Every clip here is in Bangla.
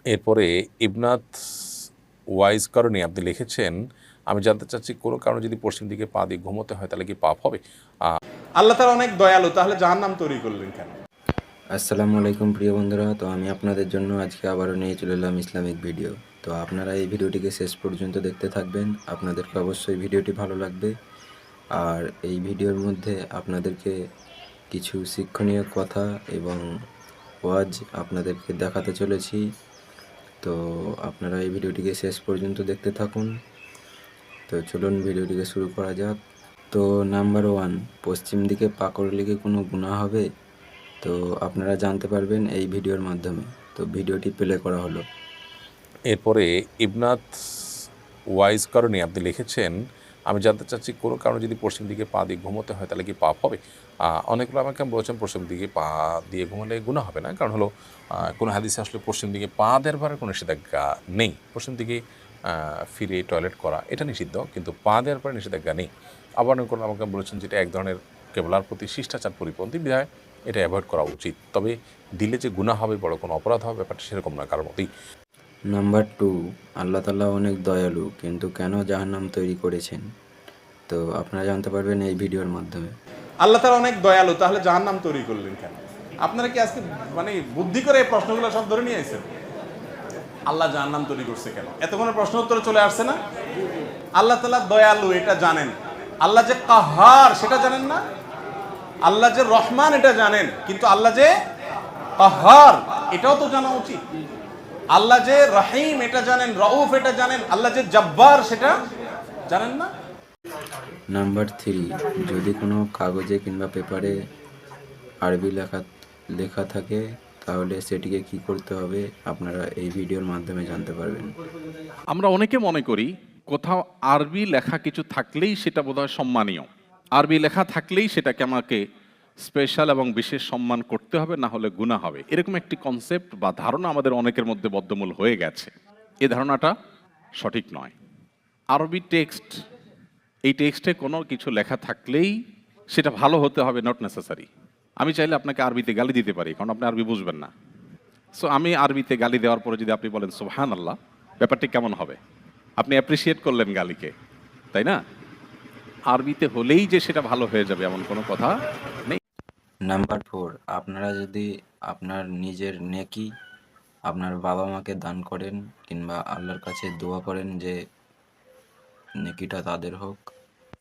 এরপরে ইবনাত ওয়াইজ কারণে আপনি লিখেছেন, আমি জানতে চাচ্ছি কোনো কারণে যদি পশ্চিম দিকে পা দিয়ে ঘুমোতে হয় তাহলে কি পাপ হবে? আল্লাহ তাআলা অনেক দয়ালু, তাহলে জাহান্নাম তৈরি করলেন কেন? আসসালামু আলাইকুম প্রিয় বন্ধুরা। তো আমি আপনাদের জন্য আজকে আবারও নিয়ে চলে এলাম ইসলামিক ভিডিও। তো আপনারা এই ভিডিওটিকে শেষ পর্যন্ত দেখতে থাকবেন, আপনাদেরকে অবশ্যই ভিডিওটি ভালো লাগবে। আর এই ভিডিওর মধ্যে আপনাদেরকে কিছু শিক্ষণীয় কথা এবং ওয়াজ আপনাদেরকে দেখাতে চলেছি। তো আপনারা এই ভিডিওটিকে শেষ পর্যন্ত দেখতে থাকুন। তো চলুন ভিডিওটিকে শুরু করা যাক। তো নাম্বার 1, পশ্চিম দিকে পা করলে কি কোনো গুনাহ হবে? তো আপনারা জানতে পারবেন এই ভিডিওর মাধ্যমে। তো ভিডিওটি প্লে করা হলো। এরপরে ইবনাত ওয়াইজ কারণে আপনি লিখেছেন, আমি জানতে চাচ্ছি কোনো কারণে যদি পশ্চিম দিকে পা দিয়ে ঘুমোতে হয় তাহলে কি পাপ হবে? অনেকগুলো আমাকে বলেছেন পশ্চিম দিকে পা দিয়ে ঘুমালে গুনাহ হবে না। কারণ হলো কোনো হাদিসে আসলে পশ্চিম দিকে পা দেওয়ার কোনো নিষেধাজ্ঞা নেই। পশ্চিম দিকে ফিরে টয়লেট করা এটা নিষিদ্ধ, কিন্তু পা দেওয়ার পরে নিষেধাজ্ঞা নেই। আবার অনেকগুলো আমাকে বলেছেন যেটা এক ধরনের কেবলার প্রতি শিষ্টাচার পরিপন্থী, বিধায় এটা অ্যাভয়েড করা উচিত। তবে দিলে যে গুনাহ হবে, বড় কোনো অপরাধ হবে, ব্যাপারটা সেরকম না কারোর মতেই। নাম্বার 2, আল্লাহ তাআলা অনেক দয়ালু, কিন্তু কেন জাহান্নাম তৈরি করেছেন? তো আপনারা জানতে পারবেন এই ভিডিওর মাধ্যমে। আল্লাহ তাআলা অনেক দয়ালু, তাহলে জাহান্নাম তৈরি করলেন কেন? আপনারা কি আজকে মানে বুদ্ধি করে এই প্রশ্নগুলো সব ধরে নিয়ে আইছেন? আল্লাহ জাহান্নাম তৈরি করছে কেন? এতক্ষণে প্রশ্ন উত্তরে চলে আসছে না? আল্লাহ তাআলা দয়ালু এটা জানেন, আল্লাহ যে কাহার সেটা জানেন না, আল্লাহ যে রহমান এটা জানেন, কিন্তু আল্লাহ যে কাহার এটাও তো জানা উচিত। আল্লাহ যে রহিম এটা জানেন, রউফ এটা জানেন, আল্লাহ যে জব্বার সেটা জানেন না? নাম্বার 3, যদি কোনো কাগজে কিংবা পেপারে আরবি লেখা থাকে তাহলে সেটিকে কি করতে হবে আপনারা এই ভিডিওর মাধ্যমে জানতে পারবেন। আমরা অনেকে মনে করি কোথাও আরবি লেখা কিছু থাকলেই সেটা বোধহয় সম্মানীয়, আরবি লেখা থাকলেই সেটাকে আমাকে স্পেশাল এবং বিশেষ সম্মান করতে হবে, না হলে গুনাহ হবে। এরকম একটি কনসেপ্ট বা ধারণা আমাদের অনেকের মধ্যে বদ্ধমূল হয়ে গেছে। এই ধারণাটা সঠিক নয়। আরবি টেক্সট, এই টেক্সটে কোনো কিছু লেখা থাকলেই সেটা ভালো হতে হবে, নট নেসেসারি। আমি চাইলে আপনাকে আরবিতে গালি দিতে পারি, কারণ আপনি আরবি বুঝবেন না। সো আমি আরবিতে গালি দেওয়ার পরে যদি আপনি বলেন সুবহানাল্লাহ, ব্যাপারটি কেমন হবে? আপনি অ্যাপ্রিসিয়েট করলেন গালিকে, তাই না? আরবিতে হলেই যে সেটা ভালো হয়ে যাবে এমন কোনো কথা নেই। নাম্বার 4, আপনারা যদি আপনার নিজের নেকি আপনার বাবা মাকে দান করেন কিংবা আল্লাহর কাছে দোয়া করেন যে নেকিটা তাদের হোক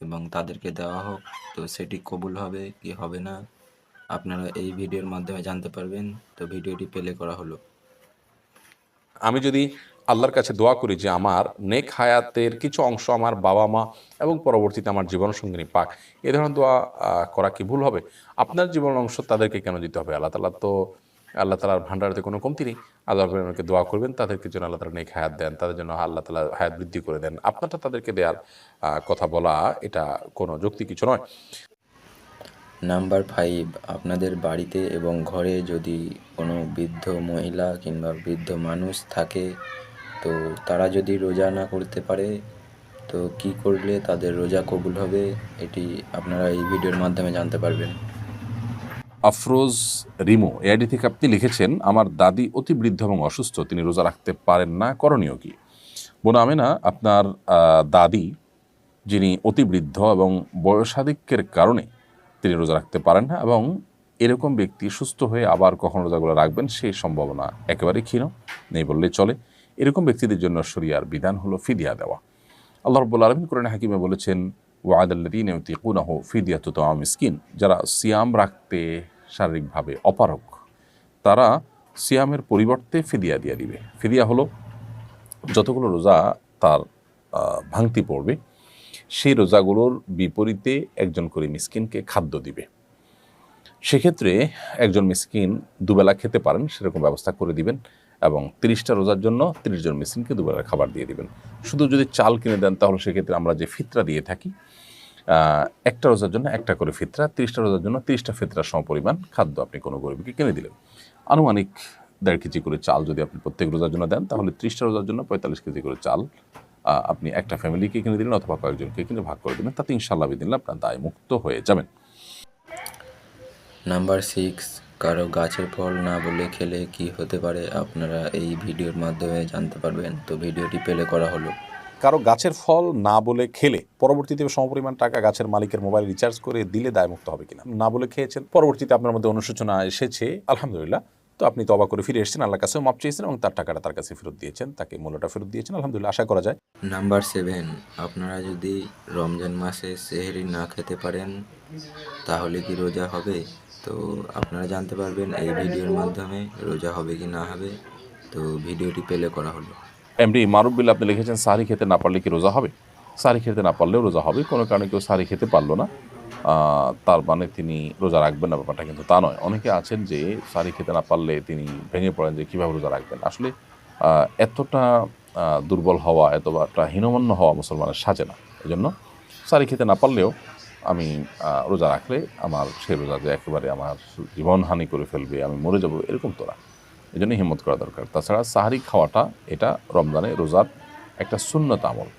এবং তাদেরকে দেওয়া হোক, তো সেটি কবুল হবে কি হবে না আপনারা এই ভিডিওর মাধ্যমে জানতে পারবেন। তো ভিডিওটি প্লে করা হলো। আমি যদি আল্লাহর কাছে দোয়া করি যে আমার নেক হায়াতের কিছু অংশ আমার বাবা মা এবং পরবর্তীতে আমার জীবনসঙ্গিনী পাক, এ ধরনের দোয়া করা কি ভুল হবে? আপনার জীবন অংশ তাদেরকে কেন দিতে হবে? আল্লাহ তালার ভান্ডারতে কোনো কমতি নেই। আল্লাহ আমাকে দোয়া করবেন তাদেরকে যেন আল্লাহ তালা নেক হায়াত দেন, তাদের জন্য আল্লাহ তালা হায়াত বৃদ্ধি করে দেন। আপনারটা তাদেরকে দেওয়ার কথা বলা এটা কোনো যুক্তি কিছু নয়। নাম্বার 5, আপনাদের বাড়িতে এবং ঘরে যদি কোনো বৃদ্ধ মহিলা কিংবা বৃদ্ধ মানুষ থাকে, তো তারা যদি রোজা না করতে পারে, তো কি করলে তাদের রোজা কবুল হবে এটি আপনারা এই ভিডিওর মাধ্যমে জানতে পারবেন। আফরোজ রিমো এআইডি থেকে আপনি লিখেছেন, আমার দাদি অতি বৃদ্ধ এবং অসুস্থ, তিনি রোজা রাখতে পারেন না, করণীয় কি? বোন আমেনা, আপনার দাদি যিনি অতি বৃদ্ধ এবং বয়সাধিক্যের কারণে তিনি রোজা রাখতে পারেন না, এবং এরকম ব্যক্তি সুস্থ হয়ে আবার কখন রোজাগুলো রাখবেন সেই সম্ভাবনা একেবারেই ক্ষীণ, নেই বললেই চলে। এরকম ব্যক্তিদের জন্য শরিয়ার বিধান হলো ফিদিয়া দেওয়া। আল্লাহ রাব্বুল আলামিন কোরআনে হাকিমে বলেছেন, ওয়াদাল্লাযীনা ইউতিকুনাহু ফিদিয়াতু তাআম মিসকিন, যারা সিয়াম রাখতে শারীরিকভাবে অপারগ তারা সিয়ামের পরিবর্তে ফিদিয়া দিয়ে দিবে। ফিদিয়া হলো যতগুলো রোজা তার ভাঙতি পড়বে সেই রোজাগুলোর বিপরীতে একজন করে মিসকিনকে খাদ্য দিবে। সেক্ষেত্রে একজন মিসকিন দুবেলা খেতে পারেন সেরকম ব্যবস্থা করে দিবেন, এবং 30টা রোজার জন্য 30 জন মিসকিনকে দুবেলা খাবার দিয়ে দিবেন। শুধু যদি চাল কিনে দেন তাহলে সেক্ষেত্রে আমরা যে ফিতরা দিয়ে থাকি, একটা রোজার জন্য একটা করে ফিতরা, 30টা রোজার জন্য 30টা ফিতরার সমপরিমাণ খাদ্য আপনি কোনো গরিবকে কিনে দিলেন। আনুমানিক 1.5 কেজি করে চাল যদি আপনি প্রত্যেক রোজার জন্য দেন, তাহলে 30টা রোজার জন্য 45 কেজি করে চাল আপনি একটা ফ্যামিলিকে কিনে দিলেন অথবা কয়েকজনকে কিনে ভাগ করে দেবেন। তাতে ইনশাআল্লাহ বিদিনল্লাহ আপনার দায় মুক্ত হয়ে যাবেন। নাম্বার 6, কারো গাছের ফল না বলে খেলে কি হতে পারে আপনারা এই ভিডিওর মাধ্যমে জানতে পারবেন। তো ভিডিওটি প্লে করা হলো। কারো গাছের ফল না বলে খেলে পরবর্তীতে সমপরিমাণ টাকা গাছের মালিকের মোবাইল রিচার্জ করে দিলে দায়মুক্ত হবে কিনা? না বলে খেয়েছেন, পরবর্তীতে আপনার মধ্যে অনুশোচনা এসেছে, আলহামদুলিল্লাহ, তো আপনি তওবা করে ফিরে এসেছেন, আল্লাহর কাছেও মাপ চেয়েছেন এবং তার টাকাটা তার কাছে ফেরত দিয়েছেন, তাকে মূল্যটা ফেরত দিয়েছেন, আলহামদুলিল্লাহ, আশা করা যায়। নাম্বার 7, আপনারা যদি রমজান মাসে সেহরি না খেতে পারেন তাহলে কি রোজা হবে? তো আপনারা জানতে পারবেন এই ভিডিওর মাধ্যমে রোজা হবে কি না হবে। তো ভিডিওটি প্লে করা হলো। এমডি মারুফ বিল্লাহ, আপনি লিখেছেন সাহরি খেতে না পারলে কি রোজা হবে? সাহরি খেতে না পারলেও রোজা হবে। কোনো কারণে কেউ সাহরি খেতে পারলো না, তার মানে তিনি রোজা রাখবেন না, ব্যাপারটা কিন্তু তা নয়। অনেকে আছেন যে সাহরি খেতে না পারলে তিনি ভেঙে পড়েন যে কীভাবে রোজা রাখবেন। আসলে এতটা দুর্বল হওয়া, এতটা হীনমন্য হওয়া মুসলমানের সাজে না। এই জন্য সাহরি খেতে না পারলেও আমি রোজা রাখলে আমার সেই রোজা যে একেবারে আমার জীবনহানি করে ফেলবে, আমি মরে যাব, এরকম তো না। এই জন্য হিম্মত করা দরকার। তাছাড়া সাহারি খাওয়াটা এটা রমজানে রোজার একটা সুন্নত আমল।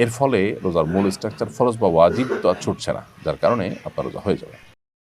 এর ফলে রোজার মূল স্ট্রাকচার ফরজ বা ওয়াজিব তো আর ছুটছে না, যার কারণে আপনার রোজা হয়ে যাবে।